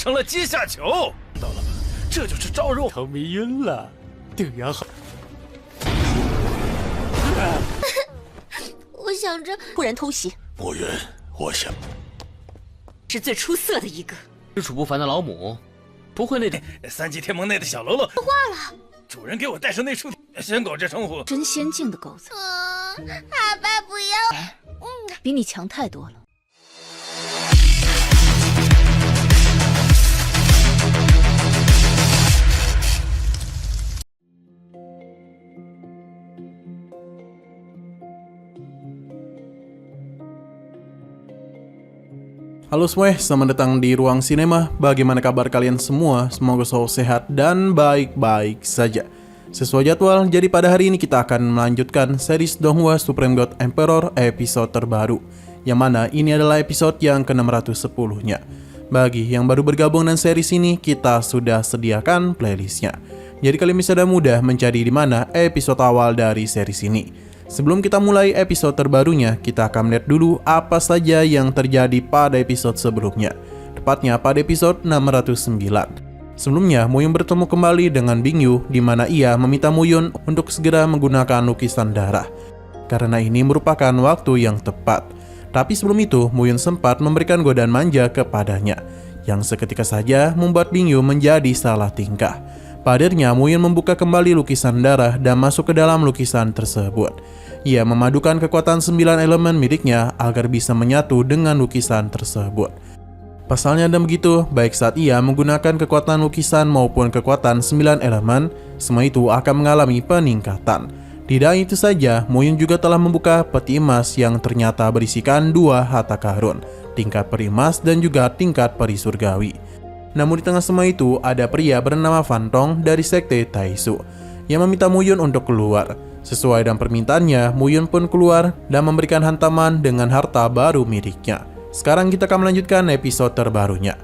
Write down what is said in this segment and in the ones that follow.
成了阶下囚，到了吧？这就是招肉。头迷晕了，对呀好。我想着突然偷袭，暮云，我想是最出色的一个。知处不凡的老母，不会那种3级天盟内的小喽啰化了，主人给我带上那处仙狗这称呼。真仙境的狗子，阿爸不要，比你强太多了。Halo semuanya, selamat datang di Ruang Sinema. Bagaimana kabar kalian semua? Semoga selalu sehat dan baik-baik saja. Sesuai jadwal, jadi pada hari ini kita akan melanjutkan series Donghua Supreme God Emperor episode terbaru, yang mana ini adalah episode yang ke-610-nya. Bagi yang baru bergabung dengan series ini, kita sudah sediakan playlistnya. Jadi kalian bisa dengan mudah mencari di mana episode awal dari series ini. Sebelum kita mulai episode terbarunya, kita akan melihat dulu apa saja yang terjadi pada episode sebelumnya, tepatnya pada episode 609. Sebelumnya, Muyun bertemu kembali dengan Bingyu, di mana ia meminta Muyun untuk segera menggunakan lukisan darah, karena ini merupakan waktu yang tepat. Tapi sebelum itu, Muyun sempat memberikan godaan manja kepadanya, yang seketika saja membuat Bingyu menjadi salah tingkah. Padanya, Muyun membuka kembali lukisan darah dan masuk ke dalam lukisan tersebut. Ia memadukan kekuatan 9 elemen miliknya agar bisa menyatu dengan lukisan tersebut. Pasalnya dan begitu, baik saat ia menggunakan kekuatan lukisan maupun kekuatan 9 elemen, semua itu akan mengalami peningkatan. Tidak itu saja, Muyun juga telah membuka peti emas yang ternyata berisikan 2 harta karun, tingkat peri emas dan juga tingkat peri surgawi. Namun di tengah semua itu, ada pria bernama Fantong dari sekte Taisu yang meminta Muyun untuk keluar. Sesuai dengan permintaannya, Muyun pun keluar dan memberikan hantaman dengan harta baru miliknya. Sekarang kita akan melanjutkan episode terbarunya.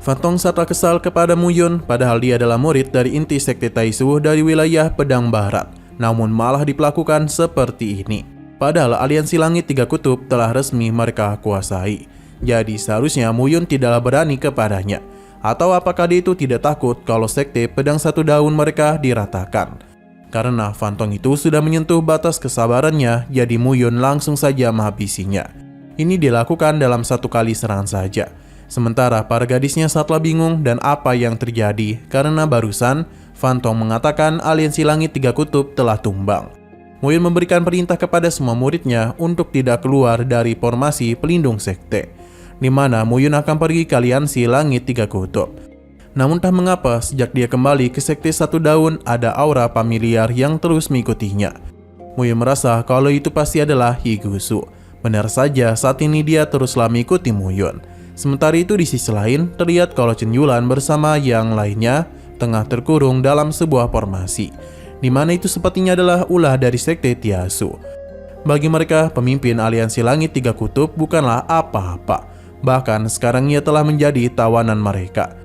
Fantong sangat kesal kepada Muyun, padahal dia adalah murid dari inti sekte Taisu dari wilayah Pedang Barat. Namun malah diperlakukan seperti ini. Padahal aliansi langit 3 kutub telah resmi mereka kuasai. Jadi seharusnya Muyun tidaklah berani kepadanya. Atau apakah dia itu tidak takut kalau sekte pedang 1 daun mereka diratakan? Karena Fantong itu sudah menyentuh batas kesabarannya, jadi Muyun langsung saja menghabisinya. Ini dilakukan dalam 1 kali serangan saja. Sementara para gadisnya sangatlah bingung dan apa yang terjadi, karena barusan Fantong mengatakan aliansi langit 3 kutub telah tumbang. Muyun memberikan perintah kepada semua muridnya untuk tidak keluar dari formasi pelindung sekte, di mana Muyun akan pergi ke aliansi langit 3 kutub. Namun tak mengapa sejak dia kembali ke sekte 1 daun ada aura familiar yang terus mengikutinya. Muyun merasa kalau itu pasti adalah Higusu. Benar saja saat ini dia teruslah mengikuti Muyun. Sementara itu di sisi lain terlihat kalau Chen Yulan bersama yang lainnya tengah terkurung dalam sebuah formasi, di mana itu sepertinya adalah ulah dari sekte Tiasu. Bagi mereka, pemimpin aliansi langit 3 kutub bukanlah apa-apa. Bahkan sekarang ia telah menjadi tawanan mereka.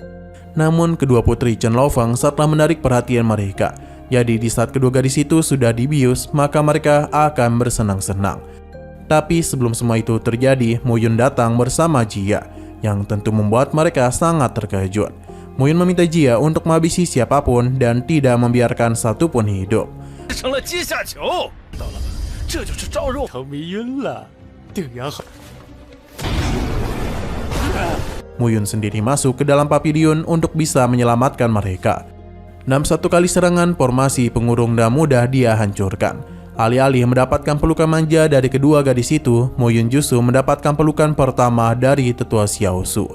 Namun kedua putri Chen Laofeng setelah menarik perhatian mereka. Jadi di saat kedua gadis itu sudah dibius, maka mereka akan bersenang-senang. Tapi sebelum semua itu terjadi, Muyun datang bersama Jia, yang tentu membuat mereka sangat terkejut. Muyun meminta Jia untuk menghabisi siapapun dan tidak membiarkan satupun hidup. 成了阶下囚，到了吧？这就是招肉。头迷晕了，对呀好。 Muyun sendiri masuk ke dalam pavilion untuk bisa menyelamatkan mereka. Dalam 1 kali serangan, formasi pengurung dan mudah dia hancurkan. Alih-alih mendapatkan pelukan manja dari kedua gadis itu, Muyun justru mendapatkan pelukan pertama dari tetua Xiaosu.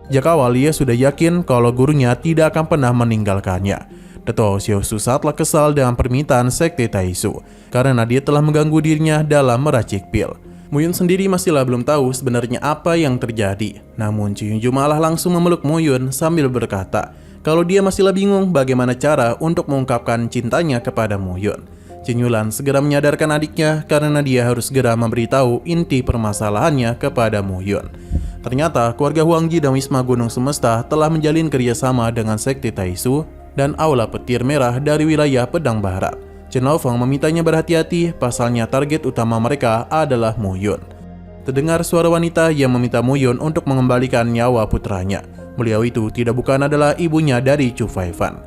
Sejak awal ia sudah yakin kalau gurunya tidak akan pernah meninggalkannya. Tetua Xiaosu sangatlah kesal dengan permintaan sekte Taisu, karena dia telah mengganggu dirinya dalam meracik pil. Muyun sendiri masihlah belum tahu sebenarnya apa yang terjadi. Namun Chiyunju malah langsung memeluk Muyun sambil berkata kalau dia masihlah bingung bagaimana cara untuk mengungkapkan cintanya kepada Muyun. Chen Yulan segera menyadarkan adiknya karena dia harus segera memberitahu inti permasalahannya kepada Muyun. Ternyata keluarga Huangji dan Wisma Gunung Semesta telah menjalin kerjasama dengan sekte Taisu dan Aula Petir Merah dari wilayah Pedang Barat. Chen Laofeng memintanya berhati-hati, pasalnya target utama mereka adalah Muyun. Terdengar suara wanita yang meminta Muyun untuk mengembalikan nyawa putranya. Beliau itu tidak bukan adalah ibunya dari Chu Faifan.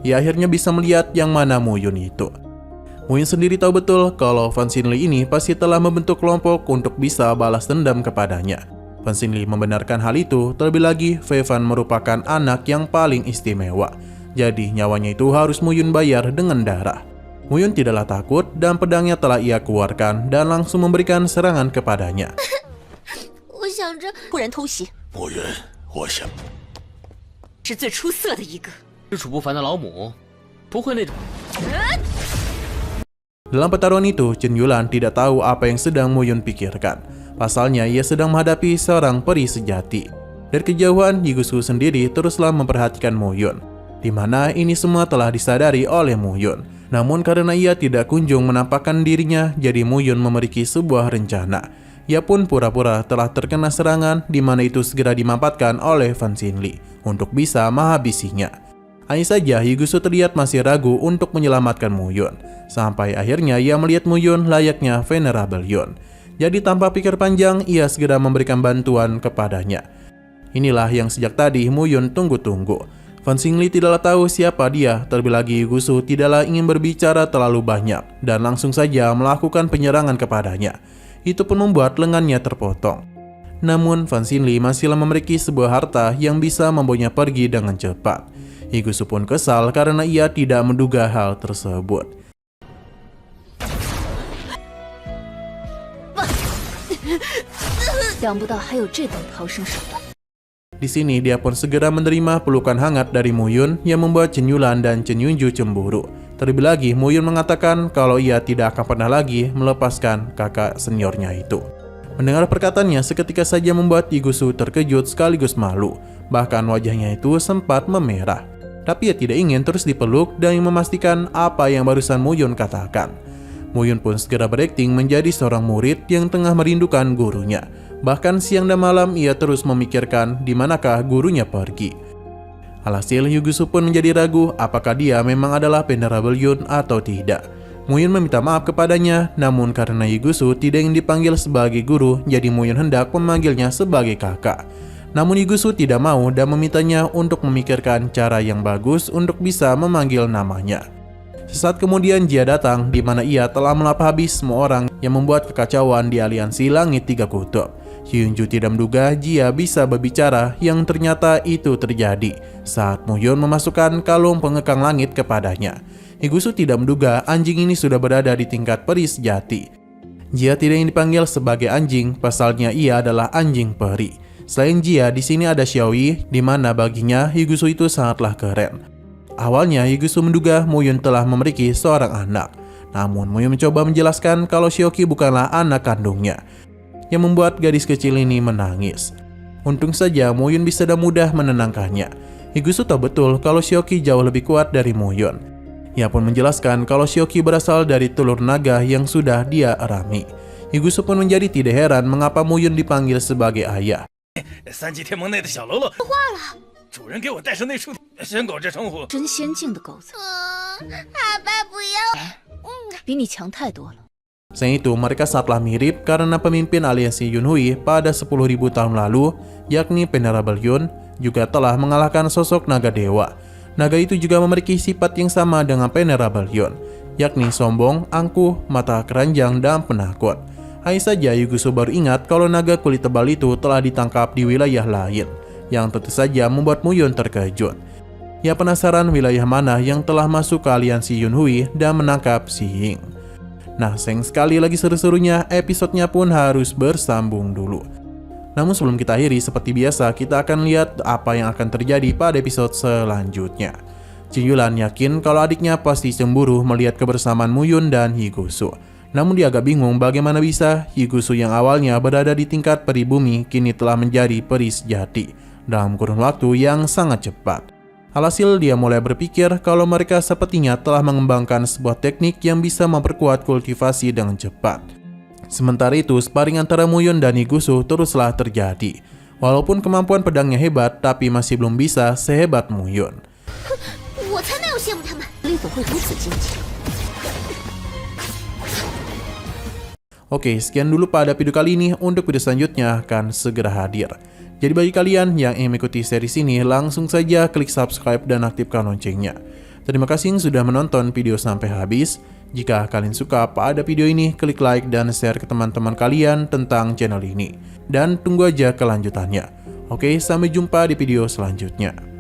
Ia akhirnya bisa melihat yang mana Muyun itu. Muyun sendiri tahu betul kalau Fan Xinli ini pasti telah membentuk kelompok untuk bisa balas dendam kepadanya. Fan Xinli membenarkan hal itu, terlebih lagi Faifan merupakan anak yang paling istimewa. Jadi nyawanya itu harus Muyun bayar dengan darah. Muyun tidaklah takut dan pedangnya telah ia keluarkan dan langsung memberikan serangan kepadanya. 我想着突然偷袭，墨云，我想是最出色的一个。是楚不凡的老母，不会那种。 Dalam pertarungan itu, Chen Yulan tidak tahu apa yang sedang Muyun pikirkan. Pasalnya ia sedang menghadapi seorang peri sejati. Dari kejauhan, Yigusu sendiri teruslah memperhatikan Muyun, di mana ini semua telah disadari oleh Muyun. Namun karena ia tidak kunjung menampakkan dirinya, jadi Muyun memiliki sebuah rencana. Ia pun pura-pura telah terkena serangan, di mana itu segera dimampatkan oleh Fan Xinli untuk bisa menghabisinya. Hanya saja Yigusu terlihat masih ragu untuk menyelamatkan Muyun. Sampai akhirnya ia melihat Muyun layaknya Venerable Yun. Jadi tanpa pikir panjang, ia segera memberikan bantuan kepadanya. Inilah yang sejak tadi Muyun tunggu-tunggu. Fan Xinli tidaklah tahu siapa dia, terlebih lagi Yigusu tidaklah ingin berbicara terlalu banyak dan langsung saja melakukan penyerangan kepadanya. Itu pun membuat lengannya terpotong. Namun Fan Xinli masihlah memiliki sebuah harta yang bisa membawanya pergi dengan cepat. Yigusu pun kesal karena ia tidak menduga hal tersebut. Di sini dia pun segera menerima pelukan hangat dari Muyun yang membuat Chen Yulan dan Chen Yunju cemburu. Terlebih lagi Muyun mengatakan kalau ia tidak akan pernah lagi melepaskan kakak seniornya itu. Mendengar perkataannya seketika saja membuat Yigusu terkejut sekaligus malu. Bahkan wajahnya itu sempat memerah. Tapi ia tidak ingin terus dipeluk dan memastikan apa yang barusan Muyun katakan. Muyun pun segera berakting menjadi seorang murid yang tengah merindukan gurunya. Bahkan siang dan malam ia terus memikirkan di manakah gurunya pergi. Alhasil Yigusu pun menjadi ragu apakah dia memang adalah Venerable Yun atau tidak. Muyun meminta maaf kepadanya, namun karena Yigusu tidak ingin dipanggil sebagai guru, jadi Muyun hendak memanggilnya sebagai kakak. Namun Yigusu tidak mau dan memintanya untuk memikirkan cara yang bagus untuk bisa memanggil namanya. Sesaat kemudian Jia datang, di mana ia telah melapah habis semua orang yang membuat kekacauan di aliansi Langit Tiga Kutub. Hyunju tidak menduga Jia bisa berbicara, yang ternyata itu terjadi saat Muyun memasukkan kalung pengekang langit kepadanya. Yigusu tidak menduga anjing ini sudah berada di tingkat peri sejati. Jia tidak ingin dipanggil sebagai anjing, pasalnya ia adalah anjing peri. Selain Jia, di sini ada Xiaoyi, di mana baginya Yigusu itu sangatlah keren. Awalnya Yigusu menduga Muyun telah memiliki seorang anak. Namun Muyun mencoba menjelaskan kalau Xiaoki bukanlah anak kandungnya, yang membuat gadis kecil ini menangis. Untung saja Muyun bisa dengan mudah menenangkannya. Yigusu tahu betul kalau Xiaoki jauh lebih kuat dari Muyun. Ia pun menjelaskan kalau Xiaoki berasal dari telur naga yang sudah dia arami. Yigusu pun menjadi tidak heran mengapa Muyun dipanggil sebagai ayah. 三级天盟内的小喽啰化了，主人给我带上那书，先狗这称呼。真仙境的狗子，阿爸不要。比你强太多了。 Selain itu, mereka sangatlah mirip karena pemimpin aliansi Yunhui pada 10.000 tahun lalu, yakni Venerable Yun, juga telah mengalahkan sosok naga dewa. Naga itu juga memiliki sifat yang sama dengan Venerable Yun, yakni sombong, angkuh, mata keranjang, dan penakut. Hanya saja Yigusu baru ingat kalau naga kulit tebal itu telah ditangkap di wilayah lain, yang tentu saja membuat Muyun terkejut. Ia penasaran wilayah mana yang telah masuk ke aliansi Yunhui dan menangkap Si Ying. Nah, sayang sekali lagi seru-serunya, episodenya pun harus bersambung dulu. Namun sebelum kita akhiri, seperti biasa, kita akan lihat apa yang akan terjadi pada episode selanjutnya. Chen Yulan yakin kalau adiknya pasti cemburu melihat kebersamaan Muyun dan Yigusu. Namun dia agak bingung bagaimana bisa Yigusu yang awalnya berada di tingkat peri bumi kini telah menjadi peri sejati dalam kurun waktu yang sangat cepat. Alhasil dia mulai berpikir kalau mereka sepertinya telah mengembangkan sebuah teknik yang bisa memperkuat kultivasi dengan cepat. Sementara itu, sparring antara Muyun dan Yigusu teruslah terjadi. Walaupun kemampuan pedangnya hebat, tapi masih belum bisa sehebat Muyun. 我才没有羡慕他们。力怎会如此惊奇？ Oke, sekian dulu pada video kali ini. Untuk video selanjutnya akan segera hadir. Jadi bagi kalian yang ingin mengikuti series ini, langsung saja klik subscribe dan aktifkan loncengnya. Terima kasih yang sudah menonton video sampai habis. Jika kalian suka pada video ini, klik like dan share ke teman-teman kalian tentang channel ini. Dan tunggu aja kelanjutannya. Oke, sampai jumpa di video selanjutnya.